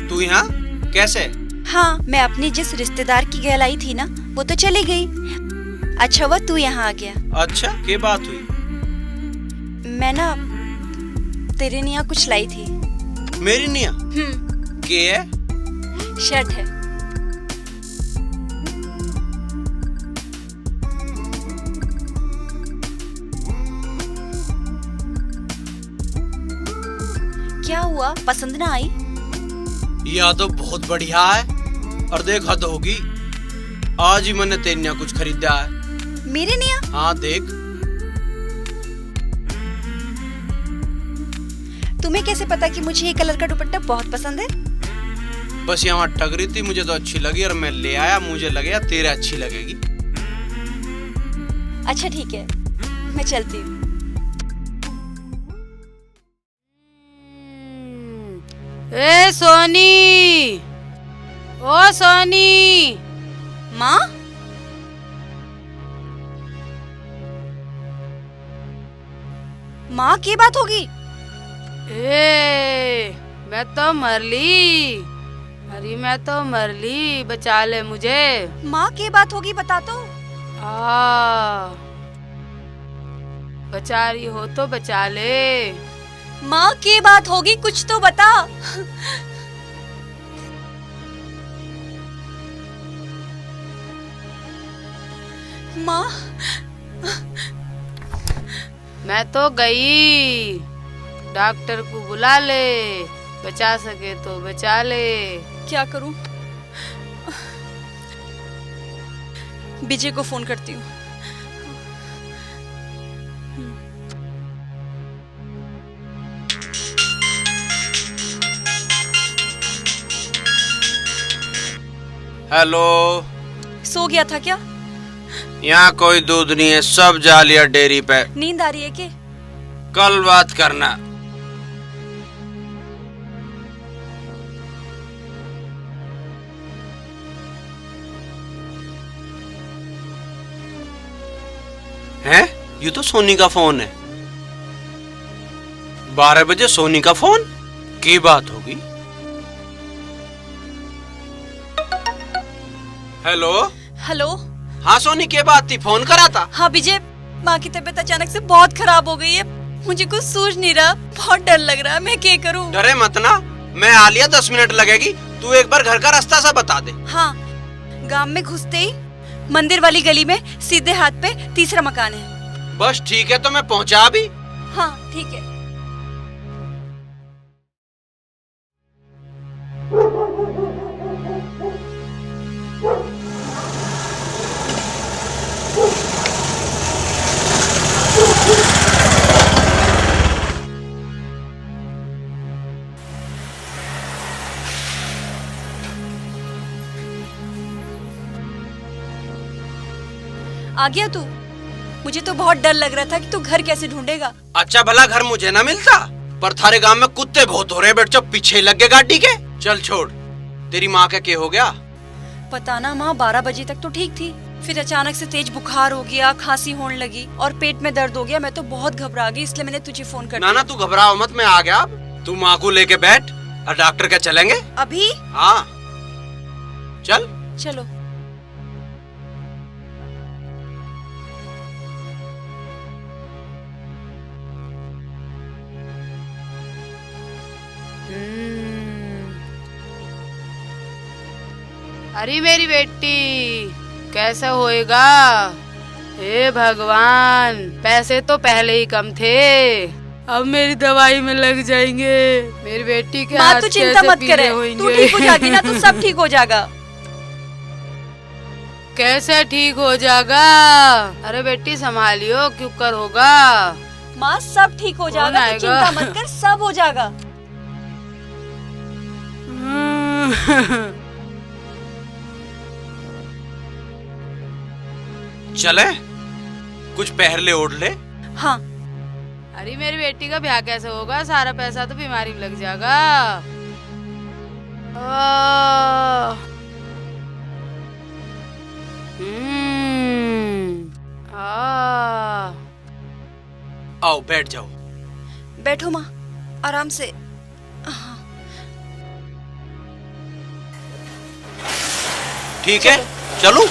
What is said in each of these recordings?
तू यहाँ कैसे? हाँ, मैं अपनी जिस रिश्तेदार की घर आई थी ना, वो तो चली गई। अच्छा हुआ तू यहाँ आ गया। अच्छा, क्या बात हुई? मैं ना तेरे लिए यहाँ कुछ लाई थी। मेरी निया? के है? शर्ट है। क्या हुआ, पसंद ना आई? यह तो बहुत बढ़िया है। और देख हद होगी, आज ही मैंने तेरे लिए कुछ खरीदा है। मेरे लिए? हाँ देख। तुम्हें कैसे पता कि मुझे ये कलर का दुपट्टा बहुत पसंद है? बस यहाँ टग रही थी, मुझे तो अच्छी लगी और मैं ले आया। मुझे लगे तेरे अच्छी लगेगी। अच्छा ठीक है, मैं चलती हूँ। ए सोनी, ओ सोनी। माँ? माँ की बात होगी? ए मैं तो मरली, अरे मैं तो मरली, बचा ले मुझे। माँ की बात होगी, बता तो। बचा रही हो तो बचा ले। माँ की बात होगी, कुछ तो बता। माँ? मैं तो गई, डॉक्टर को बुला ले, बचा सके तो बचा ले। क्या करूं? विजय को फोन करती हूँ। हेलो। सो गया था क्या? यहाँ कोई दूध नहीं है, सब जा लिया डेयरी पे। नींद आ रही है क्या? कल बात करना। हैं? ये तो सोनी का फोन है। 12 बजे सोनी का फोन? की बात होगी? हेलो। हेलो। हाँ सोनी, क्या बात थी? फोन करा था? हाँ विजय, माँ की तबीयत अचानक से बहुत खराब हो गई है। मुझे कुछ सूझ नहीं रहा, बहुत डर लग रहा है, मैं क्या करूँ? डरे मत ना, मैं आ लिया। 10 मिनट लगेगी। तू एक बार घर का रास्ता सा बता दे। हाँ, गांव में घुसते ही मंदिर वाली गली में सीधे हाथ पे तीसरा मकान है। बस ठीक है, तो मैं पहुँचा भी। हाँ ठीक है। आ गया तू? मुझे तो बहुत डर लग रहा था कि तू घर कैसे ढूंढेगा। अच्छा भला घर मुझे ना मिलता, पर थारे गांव में कुत्ते बहुत हो रहे हैं। बेटा पीछे लग गए गाड़ी के। चल छोड़, तेरी माँ का क्या हो गया? पता ना माँ, 12 बजे तक तो ठीक थी, फिर अचानक से तेज बुखार हो गया, खांसी होने लगी और पेट में दर्द हो गया। मैं तो बहुत घबरा गई, इसलिए मैंने तुझे फोन कर दिया। ना तू घबराओ मत, मैं आ गया। अब तू माँ को लेके बैठ और डॉक्टर के चलेंगे अभी। हाँ चल। चलो। अरे मेरी बेटी, कैसा होएगा? हे भगवान, पैसे तो पहले ही कम थे, अब मेरी दवाई में लग जाएंगे। मेरी बेटी के हाथ तू चिंता मत करे, तू ठीक हो जाएगी ना, तो सब ठीक हो जाएगा। कैसे ठीक हो जाएगा? अरे बेटी संभालियो, क्यों कर होगा। माँ सब ठीक हो जाएगा, तू चिंता मत कर, सब हो जाएगा। चले, कुछ पहले ओढ़ ले। हाँ। अरे मेरी बेटी का ब्याह कैसे होगा? सारा पैसा तो बीमारी में लग जाएगा। आओ बैठ जाओ। बैठो माँ, आराम से। ठीक है, चलूं?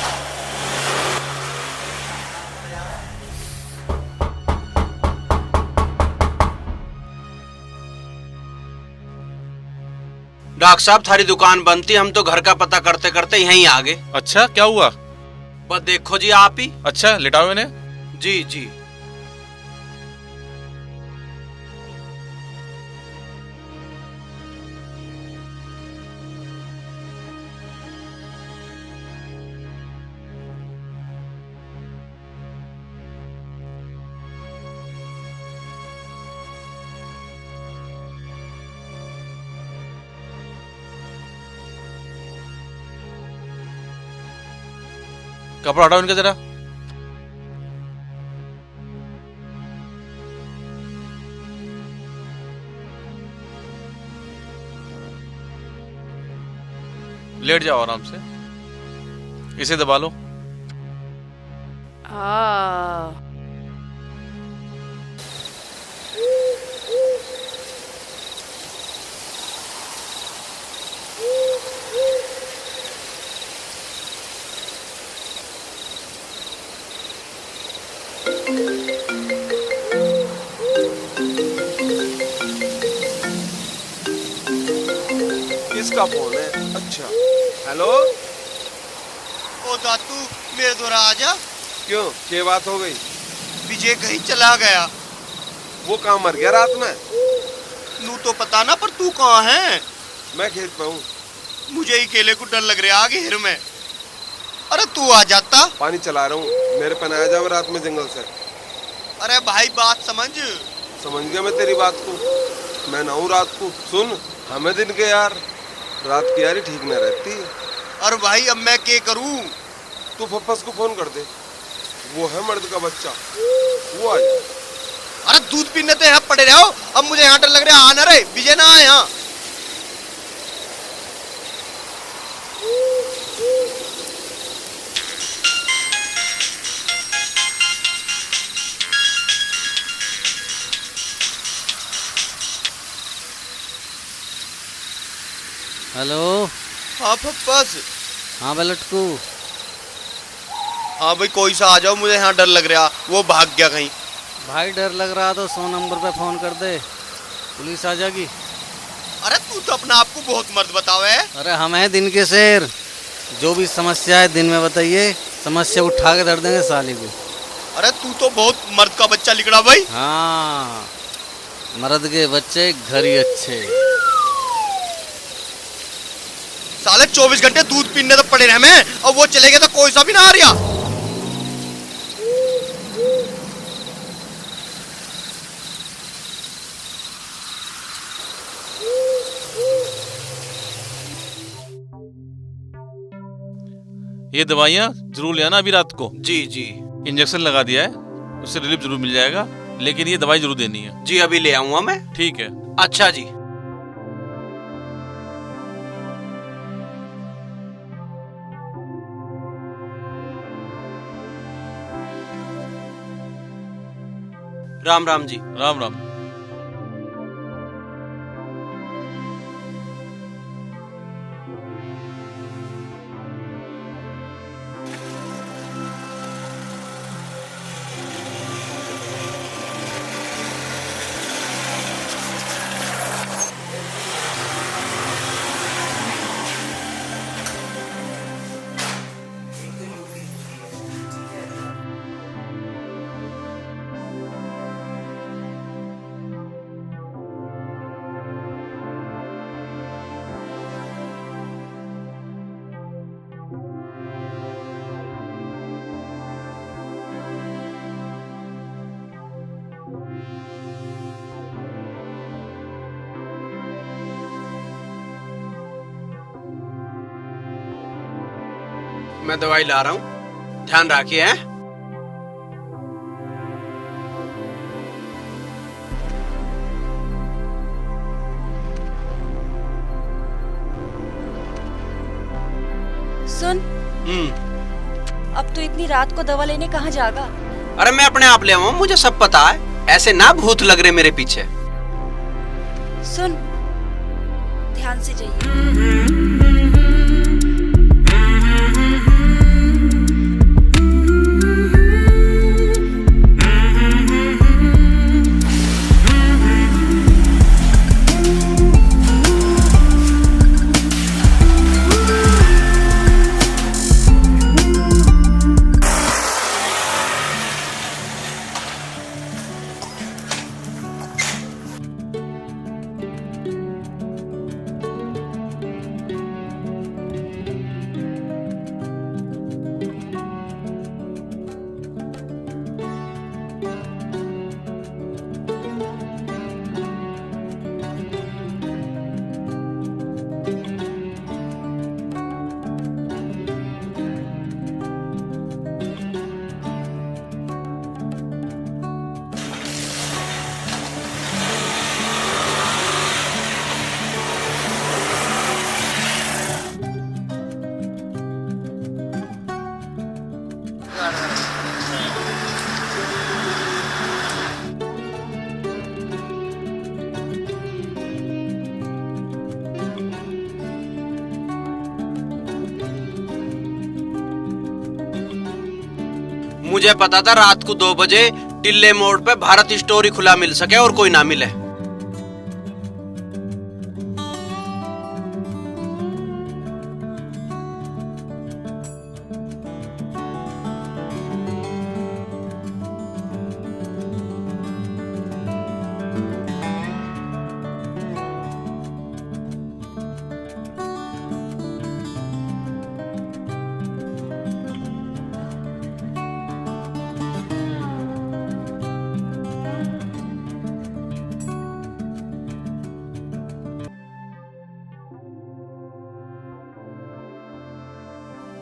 डॉक्टर साहब, थारी दुकान बंद थी, हम तो घर का पता करते करते यहीं आ गए। अच्छा, क्या हुआ? बस देखो जी आप ही। अच्छा, लिटाओ इन्हें। जी जी। कपड़ा हटाओ इनका जरा। लेट जाओ आराम से, इसे दबा लो। किसका फोन है? अच्छा, हेलो। ओ दातू, मेरे द्वारा आजा। क्यों, क्या बात हो गई? विजय कहीं चला गया। वो कहाँ मर गया रात में? नू तो पता ना, पर तू कहाँ है? मैं खेत पे हूँ। मुझे ही केले को डर लग रहा आगे हिर में। अरे तू आ जाता। पानी चला रहा हूँ, मेरे पे ना आ जाओ रात में जंगल से। अरे भाई बात समझ गया मैं तेरी बात को। मैं ना हूँ रात को। सुन, हमें दिन के यार, रात की यारी ठीक न रहती। अरे भाई अब मैं क्या करूँ? तू फप्पस को फोन कर दे, वो है मर्द का बच्चा, वो आ जाए। अरे दूध पीने तो यहाँ पड़े रहो, अब मुझे यहाँ डर लग रहा है। आना रे, विजय ना आए यहाँ। हेलो। हाँ फप्पस। हाँ लटकू। हाँ भाई कोई सा आ जाओ, मुझे यहाँ डर लग रहा। वो भाग गया कहीं। भाई डर लग रहा तो 100 नंबर पे फोन कर दे, पुलिस आ जाएगी। अरे तू तो अपना आप को बहुत मर्द बतावे है। अरे हम हैं दिन के शेर, जो भी समस्या है दिन में बताइए, समस्या उठा के धर देंगे साली को। अरे तू तो बहुत मर्द का बच्चा लिखड़ा भाई। हाँ, मर्द के बच्चे घर ही अच्छे। साले 24 घंटे दूध पीने तो पड़े रहे मैं, और वो चले गए तो कोई सा भी ना आ रहा। ये दवाइयाँ जरूर ले आना अभी रात को। जी जी। इंजेक्शन लगा दिया है, उससे रिलीफ जरूर मिल जाएगा, लेकिन ये दवाई जरूर देनी है। जी अभी ले आऊंगा मैं। ठीक है। अच्छा जी। राम राम जी। राम राम। मैं दवाई ला रहा हूँ, ध्यान रखिए हैं। सुन, अब तो इतनी रात को दवा लेने कहाँ जाएगा? अरे मैं अपने आप ले आऊँ, मुझे सब पता है। ऐसे ना भूत लग रहे मेरे पीछे। सुन, ध्यान से जाइए। मुझे पता था रात को 2 बजे टिल्ले मोड़ पे भारत स्टोर ही खुला मिल सके और कोई ना मिले।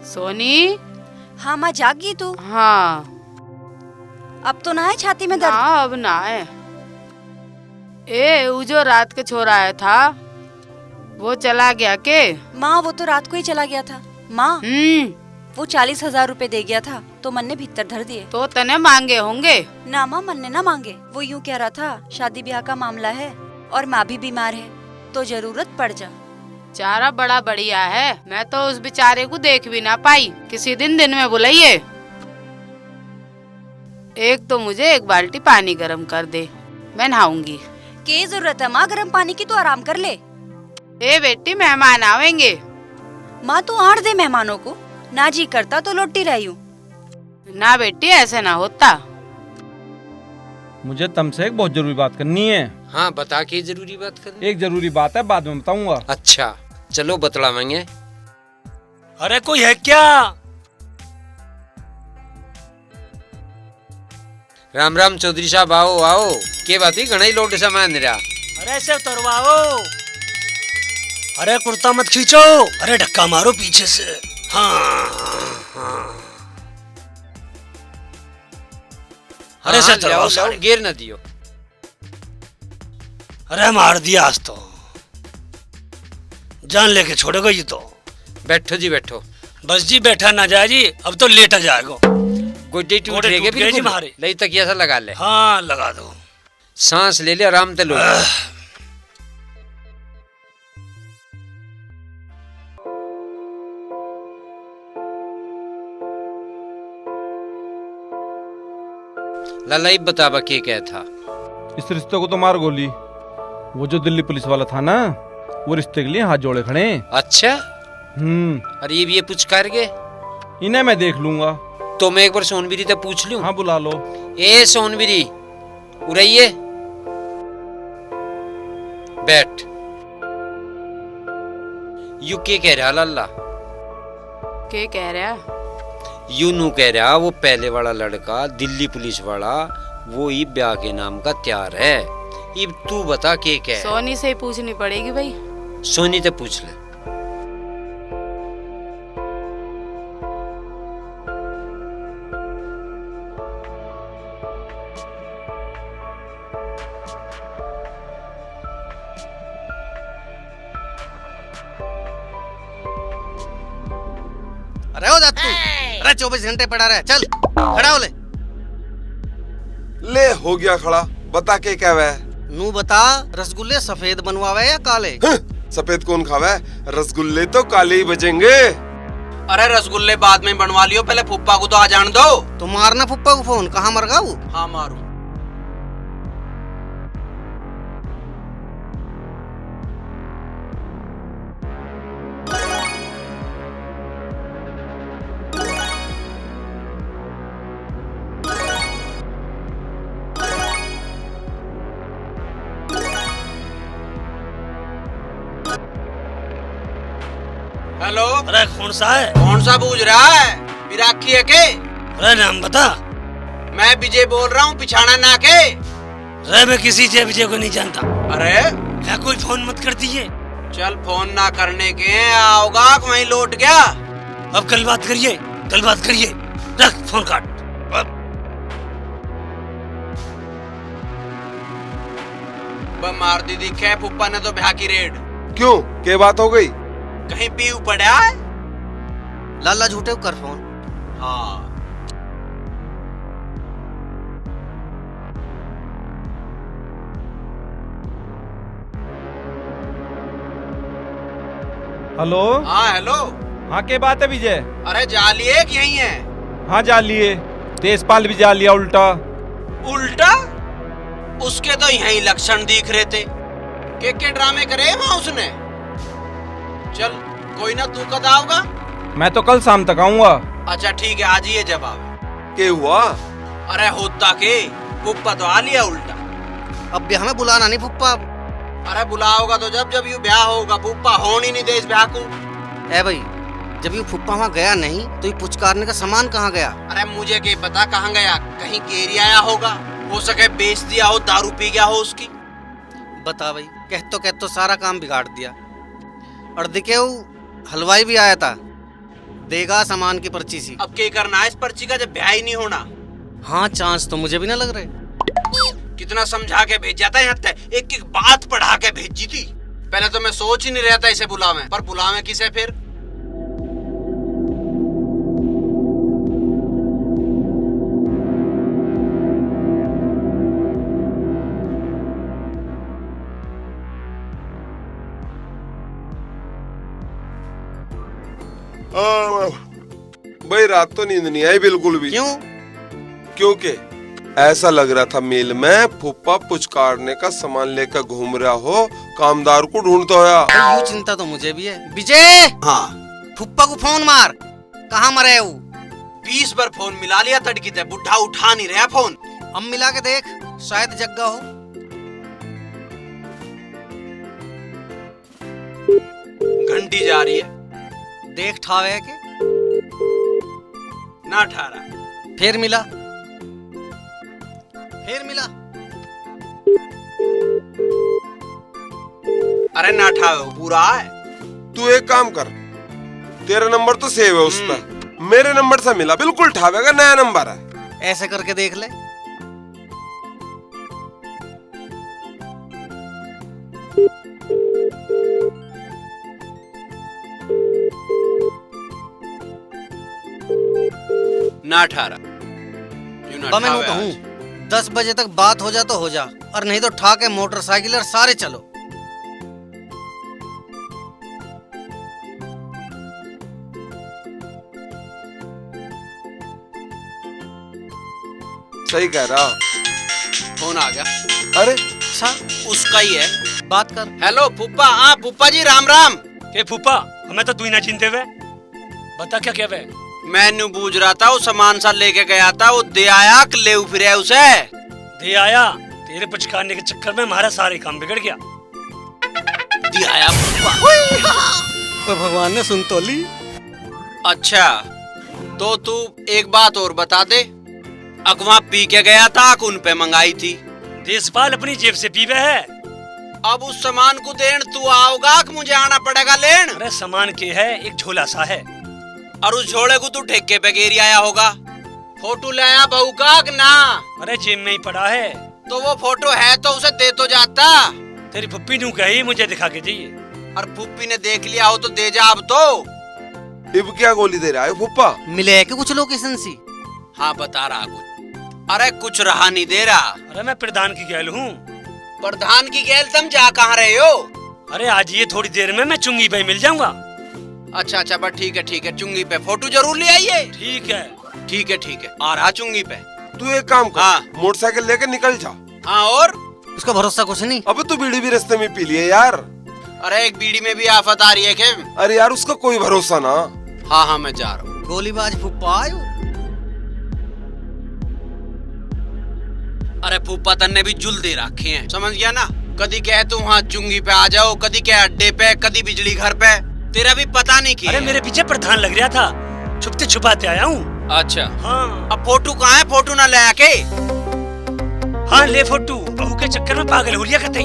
सोनी। हाँ माँ, जागी तू? हाँ। अब तो ना है छाती में दर्द? हाँ अब ना है। वो जो रात के छोरा आया था वो चला गया के? माँ वो तो रात को ही चला गया था माँ। वो 40,000 रुपए दे गया था तो मन ने भीतर धर दिए। तो तने मांगे होंगे? ना माँ, मन ने ना मांगे। वो यूँ कह रहा था शादी ब्याह का मामला है और माँ भी बीमार है तो जरूरत पड़ जा। चारा बड़ा बढ़िया है। मैं तो उस बेचारे को देख भी ना पाई। किसी दिन में बुलाइए। एक तो मुझे 1 बाल्टी पानी गरम कर दे, मैं नहाऊंगी। क्या जरूरत है माँ गर्म पानी की? तो आराम कर ले। बेटी मेहमान आवेंगे। माँ तू आड़ दे मेहमानों को। ना जी करता तो लौटी रही हूँ। ना बेटी ऐसे ना होता। मुझे तुमसे एक बहुत जरूरी बात करनी है। हाँ बता, के जरूरी बात करनी? एक जरूरी बात है, बाद में बताऊंगा। अच्छा चलो बतलावेंगे। अरे कोई है क्या? राम राम चौधरी साहब, आओ आओ। के बात ही घना ही लोड सामान रहा। अरे ऐसे उतरवाओ। अरे कुर्ता मत खींचो। अरे धक्का मारो पीछे से। हाँ अरे हाँ, से लाओ, लाओ, गिर न दियो। अरे मार दिया आज तो। जान लेके छोड़ेगा ये तो। बैठो जी बैठो। बस जी बैठा ना जाए जी, अब तो लेटा जाएगा। गोड्डे टूट गोड्डे रहे टूट गए जी बिल्कुल। मारे। लई तकिया सा लगा ले। हाँ लगा दो। सांस ले ले, आराम से लो। लाला बतावा के क्या था? इस रिश्ते को तो मार गोली। वो जो दिल्ली पुलिस वाला था ना, वो रिश्ते के लिए हाथ जोड़े खड़े हैं। अच्छा। अरे ये पूछ कर गए? इन्हें मैं देख लूंगा। तो मैं एक बार सोनबिरी तक पूछ लूं? हाँ बुला लो। ए सोनबिरी उड़ाइए। बैठ। यू के कह रहा लाला? के कह रहा? यू नू कह रहा वो पहले वाला लड़का दिल्ली पुलिस वाला, वो ही ब्याह के नाम का तैयार है। अब तू बता के क्या है? सोनी से पूछनी पड़ेगी भाई। सोनी से पूछ ले। अरे हो जा तू। अरे 24 घंटे पड़ा रहे, चल खड़ा हो ले। ले हो गया खड़ा। बता के क्या वह? नू बता, रसगुल्ले सफेद बनवावे या काले? सफेद कौन खावे? रसगुल्ले तो काले ही बजेंगे। अरे रसगुल्ले बाद में बनवा लियो, पहले फुप्पा को तो आ जान दो। तो मारना फुप्पा को फोन। कहाँ मर गया वो? हाँ मारू। हेलो। अरे कौन सा है? कौन सा पूछ रहा है? विराखी है के? अरे नाम बता। मैं विजय बोल रहा हूँ, पिछाड़ा ना के। अरे मैं किसी जय विजय को नहीं जानता। अरे क्या कोई फोन मत कर दीजिए। चल फोन ना करने के आओगा वहीं लौट गया। अब कल बात करिए, कल बात करिए। रख फोन काट। मार दी दिखे पुप्पा ने तो ब्याह की रेड। क्यों, क्या बात हो गई? कहीं पीऊ पड़ा है? लाला झूठे कर फोन। हाँ। हेलो। हाँ हेलो। हाँ क्या बात है विजय? अरे जालिए कि यही है? हाँ जा लिए। तेजपाल भी जा लिया उल्टा। उल्टा? उसके तो यही लक्षण दिख रहे थे। के ड्रामे करे वहां उसने। चल कोई ना, तू कद आओगा? मैं तो कल शाम तक आऊंगा। अच्छा ठीक है, आज ये जवाब। क्या हुआ? अरे होता के पुप्पा तो आ लिया उल्टा। अब ब्याह में बुलाना नहीं फुप्पा। अरे बुलाओगा तो जब जब यू ब्याह होगा, पुप्पा होने ही नहीं दे इस ब्याह को। ए भाई, जब ये फुप्पा वहाँ गया नहीं तो ये पुचकारने का सामान कहाँ गया? अरे मुझे क्या पता कहाँ गया, कहीं गेरी आया होगा, हो सके बेच दिया हो, दारू पी गया हो उसकी। बता भाई, कह तो सारा काम बिगाड़ दिया। और दिखे हलवाई भी आया था, देगा सामान की पर्ची सी। अब क्या करना है इस पर्ची का जब ब्याह ही नहीं होना? हाँ, चांस तो मुझे भी ना लग रहे। कितना समझा के भेजा था, यहाँ तक एक एक बात पढ़ा के भेजी थी। पहले तो मैं सोच ही नहीं रहा था इसे बुलावे, पर बुलावे किसे फिर? भाई रात तो नींद नहीं आई बिल्कुल भी। क्यों? क्योंकि ऐसा लग रहा था मेल में फुप्पा पुचकारने का सामान लेकर घूम रहा हो, कामदार को ढूंढता होया। यूं चिंता तो मुझे भी है। विजय, हाँ फुप्पा को फोन मार, कहाँ मरे वो? 20 बार फोन मिला लिया तड़की ते, बुढ़ा उठा नहीं रहा फोन। अब मिला के देख, शायद जग्गा हो। घंटी जा रही है, देख ठावे के ना ठारा। फिर मिला, फिर मिला। अरे ना ठावे, पूरा है। तू एक काम कर, तेरा नंबर तो सेव है उस पर, मेरे नंबर से मिला, बिल्कुल ठावेगा, नया नंबर है। ऐसे करके देख ले। ना ठारा। मैं कहूँ 10 बजे तक बात हो जा तो हो जा, और नहीं तो ठा के मोटरसाइकिल और सारे चलो। सही कह रहा। फोन आ गया। अरे अच्छा, उसका ही है, बात कर। हेलो फूफा। हाँ फूफा जी, राम राम। ए फूफा, हमें तो तू ही ना चिंते हुए, बता क्या क्या वे? मैंने बूझ रहा था, वो सामान सा लेके गया था, वो दे आया कि ले फिर उसे? दे आया। तेरे पुचकारने के चक्कर में हमारा सारे काम बिगड़ गया। दे आया फूफा। तो भगवान ने सुन तो ली। अच्छा तो तू एक बात और बता दे, अगवा पी के गया था कि उन पे मंगाई थी? देशपाल अपनी जेब से पीवे है। अब उस सामान को देन तू आओगा कि मुझे आना पड़ेगा लेन? अरे सामान के है, एक झोला सा है। और उस झोले को तू ठेके पे गेरी आया होगा। फोटो ले आया बहू का कि ना? अरे जेब में ही पड़ा है। तो वो फोटो है तो उसे दे तो जाता। तेरी पुप्पी नू कही मुझे दिखा के चाहिए। और पुप्पी ने देख लिया हो तो दे जा अब तो। इब क्या गोली दे रहा है फुप्पा? मिले है कि कुछ लोकेशन सी? हाँ बता रहा कुछ। अरे कुछ रहा नहीं दे रहा। अरे मैं प्रधान की गैल हूँ। प्रधान की गैल तुम जा कहाँ रहे हो? अरे आज ये थोड़ी देर में मैं चुंगी पे मिल जाऊंगा। अच्छा अच्छा बस ठीक है, चुंगी पे फोटो जरूर ले आइए। ठीक है ठीक है, आ रहा चुंगी पे। तू एक काम कर, हाँ। मोटरसाइकिल लेकर निकल जा। हाँ और? उसका भरोसा कुछ नहीं। अब तू बीड़ी भी रास्ते में पी लिए यार। अरे एक बीड़ी में भी आफत आ रही है क्या? अरे यार उसका कोई भरोसा ना। हाँ मैं जा रहा हूँ। गोलीबाज फुप्पा आयो। अरे फूफा तन्ने भी जुल दे रखे हैं, समझ गया ना? कदी कह तू वहाँ चुंगी पे आ जाओ, कदी कह अड्डे पे, कदी बिजली घर पे, तेरा भी पता नहीं किया। अरे मेरे पीछे प्रधान लग रहा था, छुपते छुपाते आया हूँ। अच्छा हाँ। अब फोटो कहाँ है? फोटो ना ले आके। हाँ ले फोटो, बहू के चक्कर में पागल हो लिया कतई।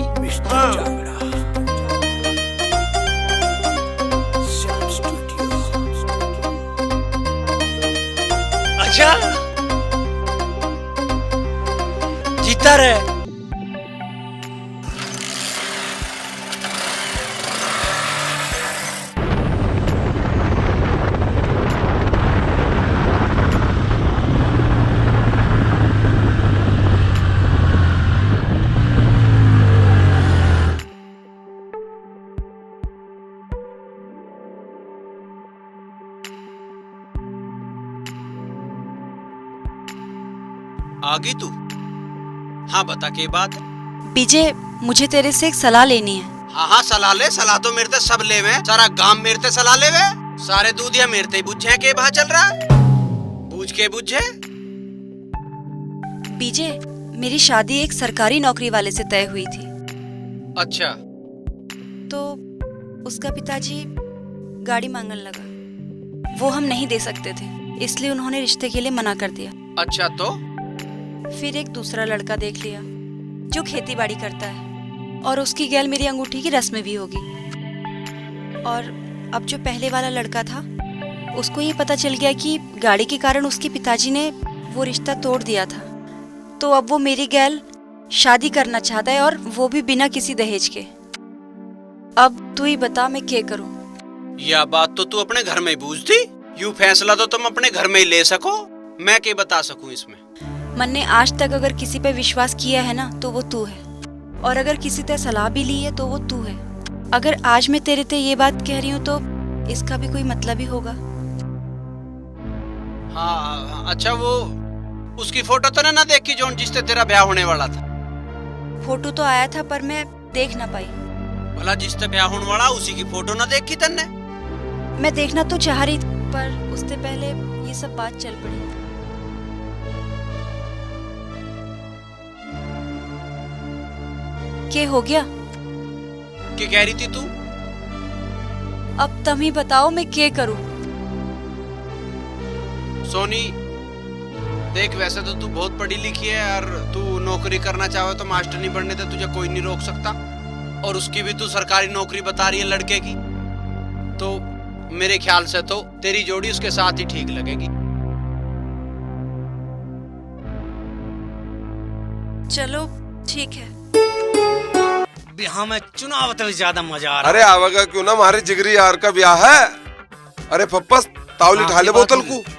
हाँ। अच्छा जीता रहे। आ गई तू? हाँ बता के बात है। विजय, मुझे तेरे से एक सलाह लेनी है। हाँ हाँ सलाह ले, सलाह तो मेरे ते सब ले वे, सारा गांव मेरे ते सलाह ले वे, सारे दूधिया मेरे ते बुझे के बाहर चल रहा है, बूझ के बुझे। विजय, मेरी शादी एक सरकारी नौकरी वाले से तय हुई थी। अच्छा। तो उसका पिताजी गाड़ी मांगने लगा। वो हम नहीं दे सकते थे, इसलिए उन्होंने रिश्ते के लिए मना कर दिया। अच्छा तो? फिर एक दूसरा लड़का देख लिया जो खेती बाड़ी करता है, और उसकी गैल मेरी अंगूठी की रस्म भी होगी। और अब जो पहले वाला लड़का था, उसको ये पता चल गया कि गाड़ी के कारण उसके पिताजी ने वो रिश्ता तोड़ दिया था। तो अब वो मेरी गैल शादी करना चाहता है, और वो भी बिना किसी दहेज के। अब तू ही बता मैं क्या करूं? यह बात तो तू अपने घर में ही बूझ थी, यूं फैसला तो तुम अपने घर में ही ले सको, मैं क्या बता सकूं इसमें। मन ने आज तक अगर किसी पे विश्वास किया है ना, तो वो तू है, और अगर किसी से सलाह भी ली है तो वो तू है। अगर आज मैं तेरे ते ये बात कह रही हूँ तो इसका भी कोई मतलब ही होगा। हाँ अच्छा, वो उसकी फोटो तो ना देखी जो जिससे तेरा ब्याह होने वाला था? फोटो तो आया था पर मैं देख ना पाई। भला जिससे ब्याह होने वाला उसी की फोटो ना देखी तन्ने? मैं देखना तो चाह रही थी, पर उससे पहले ये सब बात चल पड़ी। क्या हो गया? क्या कह रही थी तू? अब तुम ही बताओ मैं क्या करूं? सोनी देख, वैसे तो तू बहुत पढ़ी लिखी है, और तू नौकरी करना चाहे तो मास्टर नहीं बनने से तुझे कोई नहीं रोक सकता, और उसकी भी तू सरकारी नौकरी बता रही है लड़के की, तो मेरे ख्याल से तो तेरी जोड़ी उसके साथ ही ठीक लगेगी। चलो ठीक है। ब्याह में चुनाव तो ज्यादा मजा आ रहा अरे आवेगा क्यों ना, हमारे जिगरी यार का ब्याह है। अरे पप्पा तावली हाँ, ढाले की बात बोतल हुई। को।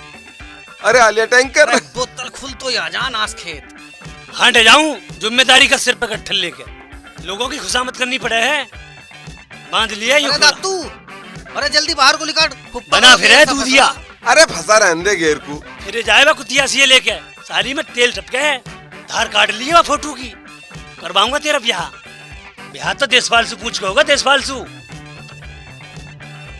अरे आलिया टैंकर। है। बोतल खुल तो या जा नास खेत। हट जाऊं जिम्मेदारी का सिर पे गट्ठल लेके, लोगों की खुशामद करनी पड़े है। बांध लिया यूं अरे दातू, अरे जल्दी बाहर को निकाल, बना फिर है दूधिया। अरे फंसा रहने दे घेर को। फिर जाएगा कुतिया सी लेके, सारी में तेल टपके है, धार काट लिया फोटो की। करवाऊंगा तेरा ब्याह। ब्याह तो देशपाल से पूछ के होगा, देशपाल से।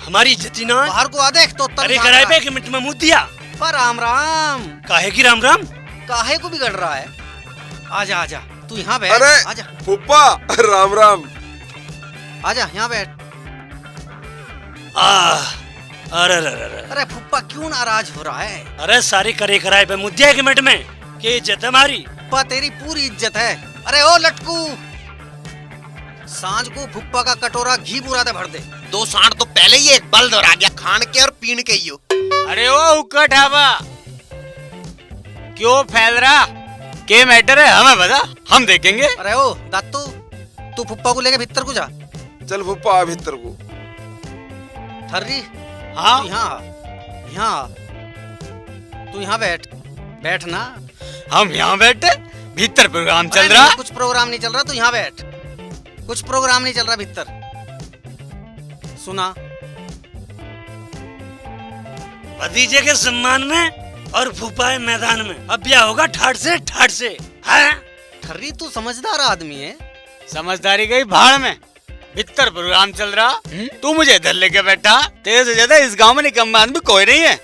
हमारी इज्जत ही ना। बाहर को आ देख तो। अरे कराए पे 1 मिनट में मुँह दिया। पर राम राम। काहे की राम राम? काहे को बिगड़ रहा है? आजा आजा, तू यहाँ बैठ। अरे आजा फूफा राम राम। आजा यहाँ बैठ। अरे अरे फुप्पा क्यों नाराज हो रहा है? अरे सारी करे कराए पे मुद्दे 1 मिनट में, क्या इज्जत है हमारी? फुप्पा तेरी पूरी इज्जत है। अरे ओ लटकू, सांझ को फुप्पा का कटोरा घी बुरादा भर दे। 2 साँड़ तो पहले ही एक बल दोहरा गया, खान के और पीन के ही हो। अरे ओ हुक्का ढाबा, क्यों फैल रहा? क्या मैटर है हमें बता, हम देखेंगे। अरे ओ दातू, तू फुप्पा को लेके भीतर को जा। चल फूफा आ भीतर को। थर्री, हाँ यहाँ तू यहाँ बैठ। बैठ ना। हम यहाँ बैठे, भीतर प्रोग्राम चल अरे रहा। नहीं, कुछ प्रोग्राम नहीं चल रहा, तू यहाँ बैठ। कुछ प्रोग्राम नहीं चल रहा भीतर। सुना, भतीजे के सम्मान में और फूफा है मैदान में। अब ब्याह होगा ठाट से हाँ? ठर्री तू समझदार आदमी है। समझदारी गई भाड़ में, भीतर प्रोग्राम चल रहा, तू मुझे इधर लेके बैठा। तेरे से ज्यादा इस गांव में निकम्मा आदमी कोई नहीं है,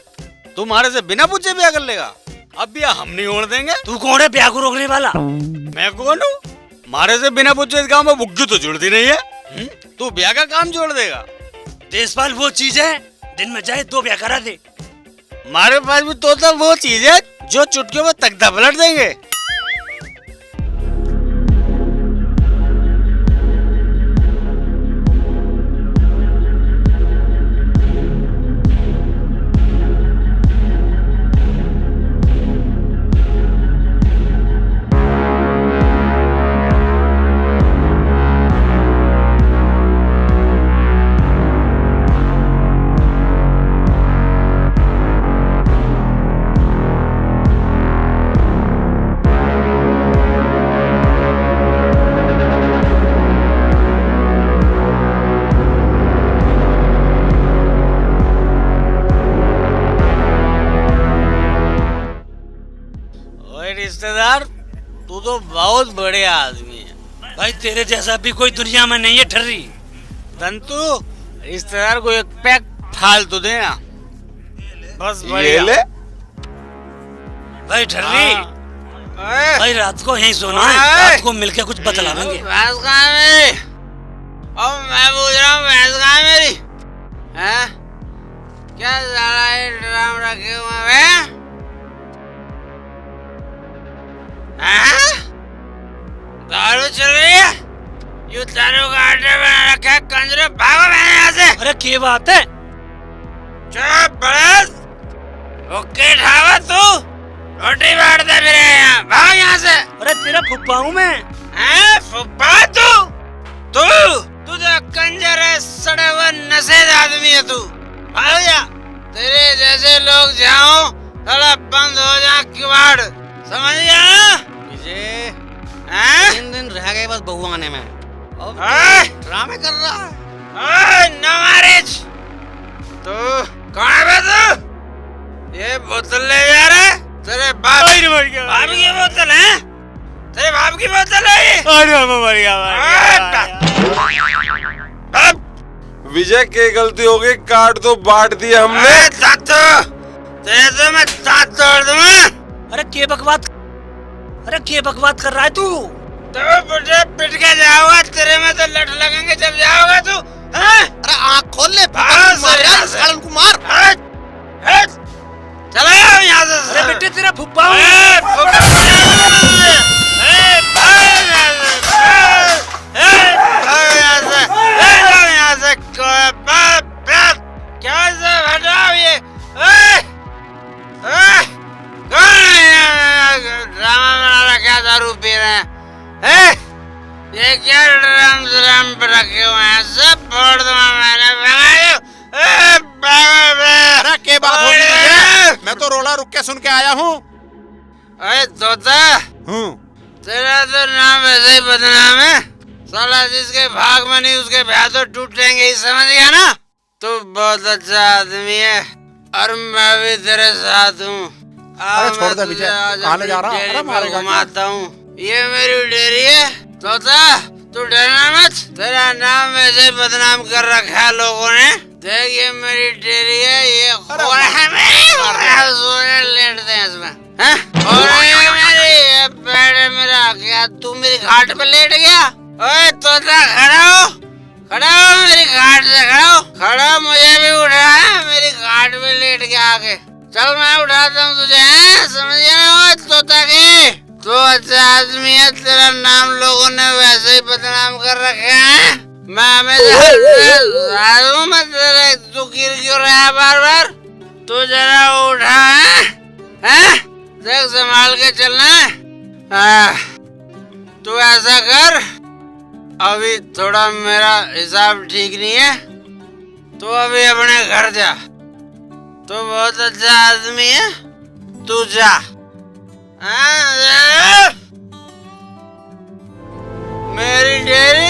तुम्हारे से बिना पूछे ब्याह कर लेगा। अब ब्याह हम नहीं होने देंगे। तू कौन है ब्याह को रोकने वाला? मैं कौन हूँ? मारे से बिना पूछे इस गांव में बुग्गी तो जुड़ती नहीं है। तू ब्याह का काम जोड़ देगा? देशपाल वो चीज है, दिन में चाहे 2 ब्याह करा दे। हमारे पास भी तो वो चीज है जो चुटकियों में तख्ता पलट देंगे। तो बहुत बढ़िया आदमी है। भाई तेरे जैसा भी कोई दुनिया में नहीं है ठर्री। दंतु इस तरह को एक पैक फालतू देना बस ये बढ़िया। ले। भाई ठर्री, ओए, भाई रात को यहीं सोना है, ओए। रात को मिलके कुछ बतलावेंगे। भैंस कहाँ है मेरी? और मैं पूछ रहा हूँ भैंस कहाँ है मेरी? हैं? क्या साला ये ड्राम रखे हुए हैं? हैं? दारू चल रही है? यू दारू का अड्डा बना रखा है कंजरे, भागो मैंने यहाँ से। अरे क्या बात है? चुप बड़स, ओके ठावा तू, रोटी बांटते फिरे यहाँ, भाग यहाँ से। अरे तेरा फुप्पा हूँ मैं। हैं फुप्पा तू तू तो कंजर है, सड़े हुए नशेद आदमी है तू। भाग जा, तेरे जैसे लोग जाओ साला बंद हो जा किवाड़, समझ गया? विजय 3 दिन रह गए बस बहू आने में और ड्रामे कर रहा है। No marriage. तू कौन है बे तू? ये बोतल ले जा रहा है? तेरे बाप की बोतल है? तेरे बाप की बोतल है ये? विजय की गलती हो गई, काट दो, बांट दिया हमने। तेरे तो मैं दांत तोड़ दूंगा। अरे क्या बकवास कर रहा है तू? तो बुढ़े पिट के जाओगा, तेरे में तो लठ लगेंगे जब जाओगा तू। अरे आँख खोल ले, सालन को मार। चलो यहाँ से। अरे बेटे तेरा फुप्पा हूँ। क्या से हटाओ ये? ड्रामा बना रखा, दारू पी रहे हैं। ये क्या ड्राम पे रखे हुए हैं? सब फोड़ दूंगा मैंने। अरे क्या बात हो रही है? मैं तो रोला रुक के सुन के आया हूँ। अरे तोता, तेरा तो नाम वैसे ही बदनाम है। साला जिसके भाग में नहीं उसके ब्याह तो टूटेंगे ही, समझ गया ना? तू बहुत अच्छा आदमी है और मैं भी तेरे साथ हूँ। अरे छोड़ दे विजय, कहाँ ले जा रहा? अरे मारेगा क्या? घुमाता हूँ, ये मेरी डेयरी है। तोता तू डरना मत, तेरा नाम वैसे ही बदनाम कर रखा है लोगों ने। देख ये मेरी डेयरी है, ये खोल है मेरी, सोने लेटते हैं इसमें। और ये मेरी बेड है मेरा। क्या तू मेरी घाट पे लेट गया? ओए तोता खड़ा हो मेरी घाट से, खड़ा मुझे भी उठा है, मेरी घाट पे लेट गया आके। चल मैं उठाता हूँ तुझे, समझ गया ना तोता के? तू अच्छा आदमी है, तेरा नाम लोगों ने वैसे ही बदनाम कर रखे हैं। मैं हमेशा मैं तेरे, तू गिर क्यों रहा है बार बार? तू जरा उठा है? देख संभाल के चलना है। तू ऐसा कर, अभी थोड़ा मेरा हिसाब ठीक नहीं है, तू अभी अपने घर जा। तू बहुत अच्छा आदमी है, तू जा। मेरी डेयरी